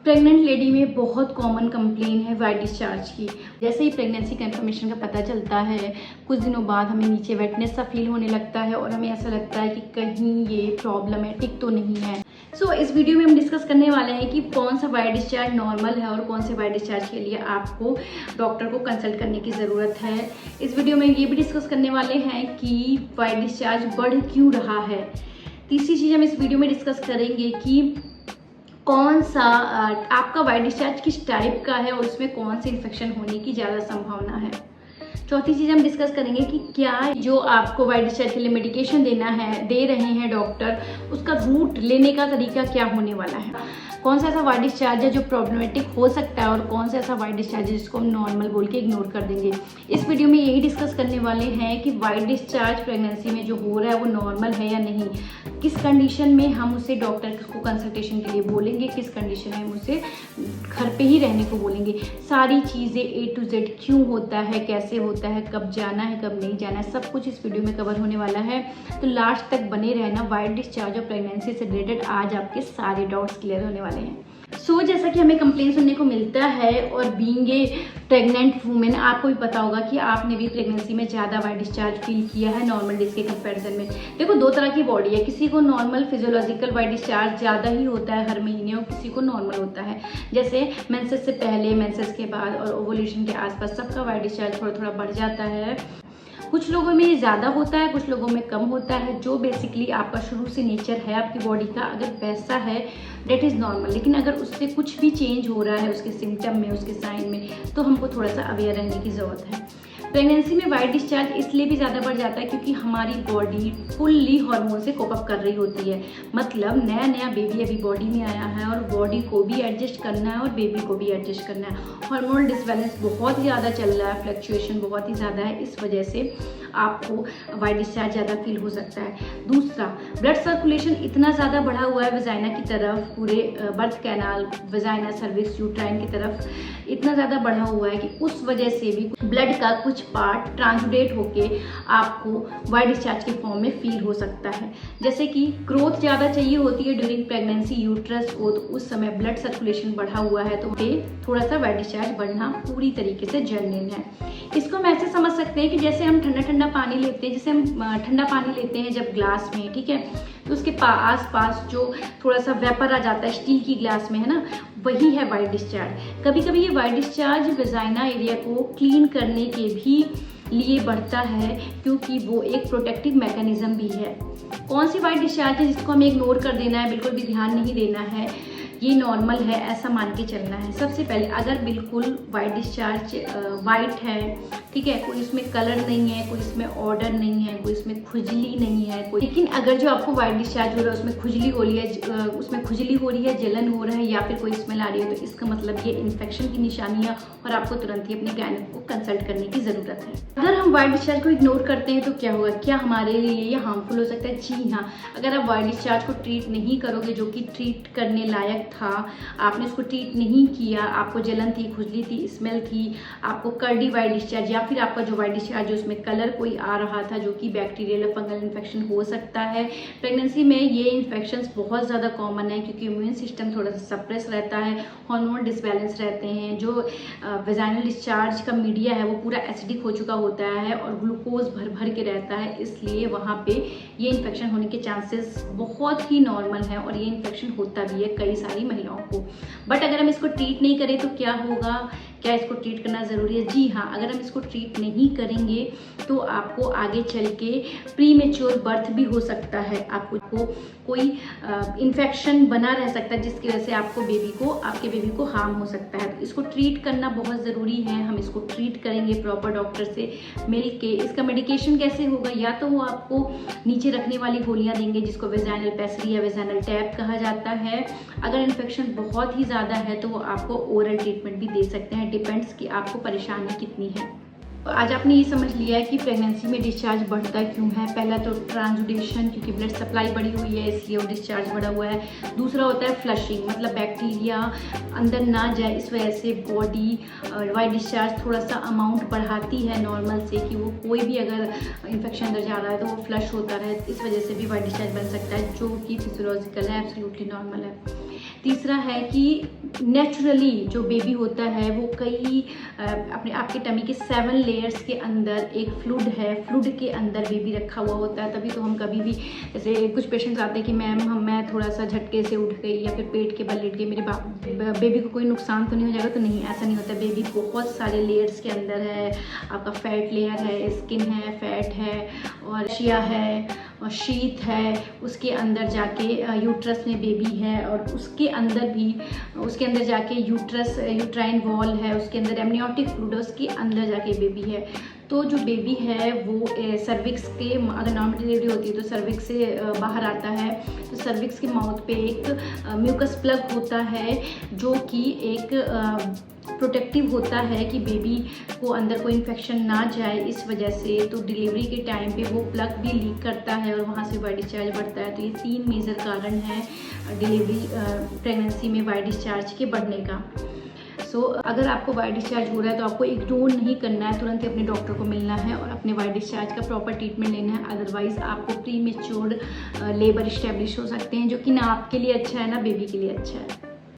Pregnant lady में बहुत common complain है वाइट डिस्चार्ज की। जैसे ही प्रेगनेंसी कंफर्मेशन का पता चलता है, कुछ दिनों बाद हमें नीचे वेटनेस सा फील होने लगता है और हमें ऐसा लगता है कि कहीं ये प्रॉब्लमेटिक तो नहीं है। सो इस वीडियो में हम डिस्कस करने वाले हैं कि कौन सा वाइट डिस्चार्ज नॉर्मल है और कौन से वाइट डिस्चार्ज के लिए आपको डॉक्टर को कंसल्ट करने की ज़रूरत है। इस वीडियो में ये भी डिस्कस करने वाले हैं कि वाइट डिस्चार्ज बढ़ क्यों रहा है। तीसरी चीज़ हम इस वीडियो में डिस्कस करेंगे कि कौन सा आपका वाइट डिस्चार्ज किस टाइप का है और उसमें कौन से इन्फेक्शन होने की ज़्यादा संभावना है। चौथी चीज़ हम डिस्कस करेंगे कि क्या जो आपको वाइट डिस्चार्ज के लिए मेडिकेशन दे रहे हैं डॉक्टर, उसका रूट लेने का तरीका क्या होने वाला है। कौन सा ऐसा वाइट डिस्चार्ज है जो प्रॉब्लमेटिक हो सकता है और कौन सा ऐसा वाइट डिस्चार्ज है जिसको हम नॉर्मल बोल के इग्नोर कर देंगे। इस वीडियो में यही डिस्कस करने वाले हैं कि वाइट डिस्चार्ज प्रेगनेंसी में जो हो रहा है वो नॉर्मल है या नहीं, किस कंडीशन में हम उसे डॉक्टर को कंसल्टेशन के लिए बोलेंगे, किस कंडीशन में हम उसे घर पे ही रहने को बोलेंगे। सारी चीज़ें A to Z क्यों होता है, कैसे होता है, कब जाना है, कब नहीं जाना है, सब कुछ इस वीडियो में कवर होने वाला है। तो लास्ट तक बने रहना। वाइट डिस्चार्ज और प्रेगनेंसी से रिलेटेड आज आपके सारे डाउट्स क्लियर होने वाले हैं। सो जैसा कि हमें कंप्लेन सुनने को मिलता है और बीइंग ए प्रेग्नेंट वुमेन, आपको भी पता होगा कि आपने भी प्रेगनेंसी में ज़्यादा वाइट डिस्चार्ज फील किया है नॉर्मल डेज के कंपैरिजन में। देखो, दो तरह की बॉडी है, किसी को नॉर्मल फिजियोलॉजिकल वाइट डिस्चार्ज ज़्यादा ही होता है हर महीने और किसी को नॉर्मल होता है। जैसे मेंसेस से पहले, मेंसेस के बाद और ओवुलेशन के आसपास सबका वाइट डिस्चार्ज थोड़ा थोड़ा बढ़ जाता है। कुछ लोगों में ये ज़्यादा होता है, कुछ लोगों में कम होता है। जो बेसिकली आपका शुरू से नेचर है आपकी बॉडी का, अगर वैसा है डेट इज़ नॉर्मल। लेकिन अगर उससे कुछ भी चेंज हो रहा है उसके सिम्टम में, उसके साइन में, तो हमको थोड़ा सा अवेयर रहने की ज़रूरत है। प्रेगनेंसी में वाइट डिस्चार्ज इसलिए भी ज़्यादा बढ़ जाता है क्योंकि हमारी बॉडी फुल्ली हार्मोन से कोप अप कर रही होती है। मतलब नया नया बेबी अभी बॉडी में आया है और बॉडी को भी एडजस्ट करना है और बेबी को भी एडजस्ट करना है। हार्मोनल डिसबैलेंस बहुत ज़्यादा चल रहा है, फ्लक्चुएशन बहुत ही ज़्यादा है। इस वजह से आपको वाइट डिस्चार्ज ज़्यादा फील हो सकता है। दूसरा, ब्लड सर्कुलेशन इतना ज़्यादा बढ़ा हुआ है वजाइना की तरफ, पूरे birth canal, vagina, cervix, uterine की तरफ इतना ज़्यादा बढ़ा हुआ है कि उस वजह से भी ब्लड का कुछ पार्ट ट्रांसलेट होके आपको वाइट डिस्चार्ज के फॉर्म में फील हो सकता है। जैसे कि ग्रोथ ज़्यादा चाहिए होती है ड्यूरिंग प्रेगनेंसी यूट्रस को, तो उस समय ब्लड सर्कुलेशन बढ़ा हुआ है तो थोड़ा सा वाइट डिस्चार्ज बढ़ना पूरी तरीके से जेन्युइन है। इसको हम ऐसे समझ सकते हैं कि जैसे हम ठंडा पानी लेते हैं, जैसे हम ठंडा पानी लेते हैं जब ग्लास में, ठीक है, तो उसके आस पास जो थोड़ा सा वेपर आ जाता है स्टील की ग्लास में, है ना, वही है वाइट डिस्चार्ज। कभी कभी ये वाइट डिस्चार्ज वेजाइना एरिया को क्लीन करने के भी लिए बढ़ता है क्योंकि वो एक प्रोटेक्टिव मैकेनिज्म भी है। कौन सी वाइट डिस्चार्ज है जिसको हमें इग्नोर कर देना है, बिल्कुल भी ध्यान नहीं देना है, ये नॉर्मल है ऐसा मान के चलना है। सबसे पहले अगर बिल्कुल वाइट डिस्चार्ज वाइट है, ठीक है, कोई इसमें कलर नहीं है, कोई इसमें ऑर्डर नहीं है, कोई इसमें खुजली नहीं है कोई, लेकिन अगर जो आपको वाइट डिस्चार्ज हो रहा है उसमें खुजली हो रही है, जलन हो रहा है या फिर कोई स्मेल आ रही है, तो इसका मतलब ये इन्फेक्शन की निशानी है और आपको तुरंत ही अपने गायनेक को कंसल्ट करने की ज़रूरत है। अगर हम वाइट डिस्चार्ज को इग्नोर करते हैं तो क्या होगा, क्या हमारे लिए ये हार्मफुल हो सकता है? जी हाँ। अगर आप वाइट डिस्चार्ज को ट्रीट नहीं करोगे, जो कि ट्रीट करने लायक था, आपने उसको ट्रीट नहीं किया, आपको जलन थी, खुजली थी, स्मेल थी, आपको कर्डी वाइट डिस्चार्ज या फिर आपका जो वाइट डिस्चार्ज उसमें कलर कोई आ रहा था जो कि बैक्टीरियल या फंगल इन्फेक्शन हो सकता है। प्रेगनेंसी में ये इन्फेक्शंस बहुत ज़्यादा कॉमन है क्योंकि इम्यून सिस्टम थोड़ा सा सप्रेस रहता है, हार्मोन डिसबैलेंस रहते हैं, जो वेजाइनल डिस्चार्ज का मीडिया है वो पूरा एसिडिक हो चुका होता है और ग्लूकोज भर भर के रहता है, इसलिए वहाँ पे ये इन्फेक्शन होने के चांसेस बहुत ही नॉर्मल है और ये इन्फेक्शन होता भी है कई सारी महिलाओं को। बट अगर हम इसको ट्रीट नहीं करें तो क्या होगा, क्या इसको ट्रीट करना ज़रूरी है? जी हाँ। अगर हम इसको ट्रीट नहीं करेंगे तो आपको आगे चल के प्री मेच्योर बर्थ भी हो सकता है, आपको कोई इन्फेक्शन बना रह सकता है जिसकी वजह से आपके बेबी को हार्म हो सकता है। तो इसको ट्रीट करना बहुत ज़रूरी है। हम इसको ट्रीट करेंगे प्रॉपर डॉक्टर से मिल के। इसका मेडिकेशन कैसे होगा, या तो वो आपको नीचे रखने वाली गोलियाँ देंगे जिसको वेजाइनल पेसरी या वेजाइनल टैप कहा जाता है। अगर इन्फेक्शन बहुत ही ज़्यादा है तो वो आपको ओरल ट्रीटमेंट भी दे सकते हैं, डिपेंड्स कि आपको परेशानी कितनी है। तो आज आपने ये समझ लिया है कि प्रेगनेंसी में डिस्चार्ज बढ़ता क्यों है। पहला तो ट्रांसुडेशन, क्योंकि ब्लड सप्लाई बढ़ी हुई है इसलिए वो डिस्चार्ज बढ़ा हुआ है। दूसरा होता है फ्लशिंग, मतलब बैक्टीरिया अंदर ना जाए, इस वजह से बॉडी वाइट डिस्चार्ज थोड़ा सा अमाउंट बढ़ाती है नॉर्मल से, कि वो कोई भी अगर इन्फेक्शन अंदर जा रहा है तो वो फ्लश होता रहे, इस वजह से भी वाइट डिस्चार्ज बन सकता है, जो कि फिजियोलॉजिकल है, एब्सोल्युटली नॉर्मल है। तीसरा है कि नेचुरली जो बेबी होता है वो कई अपने आपके टमी के 7 लेयर्स के अंदर एक फ्लूइड है, फ्लूइड के अंदर बेबी रखा हुआ होता है। तभी तो हम कभी भी, जैसे कुछ पेशेंट्स आते हैं कि मैम मैं थोड़ा सा झटके से उठ गई या फिर पेट के बल लेट गई, मेरे बेबी को कोई नुकसान तो नहीं हो जाएगा। तो नहीं, ऐसा नहीं होता। बेबी बहुत सारे लेयर्स के अंदर है। आपका फैट लेयर है, स्किन है, फैट है और शिया है और शीत है, उसके अंदर जाके यूट्रस में बेबी है और उसके अंदर जाके यूट्राइन वॉल है, उसके अंदर एमनियोटिक फ्लूइड है, उसके अंदर जाके बेबी है। तो जो बेबी है वो सर्विक्स के, अगर नॉर्मल डिलीवरी होती है तो सर्विक्स से बाहर आता है। तो सर्विक्स के माउथ पे एक म्यूकस प्लग होता है जो कि एक प्रोटेक्टिव होता है कि बेबी को अंदर कोई इन्फेक्शन ना जाए, इस वजह से। तो डिलीवरी के टाइम पे वो प्लग भी लीक करता है और वहाँ से वाई डिस्चार्ज बढ़ता है। तो ये 3 मेजर कारण है डिलीवरी प्रेगनेंसी में वाई डिस्चार्ज के बढ़ने का। सो अगर आपको वाई डिस्चार्ज हो रहा है तो आपको इग्नोर नहीं करना है, तुरंत ही अपने डॉक्टर को मिलना है और अपने वाई डिस्चार्ज का प्रॉपर ट्रीटमेंट लेना है। अदरवाइज़ आपको प्री मैच्योर्ड लेबर इस्टेब्लिश हो सकते हैं, जो कि ना आपके लिए अच्छा है ना बेबी के लिए अच्छा है।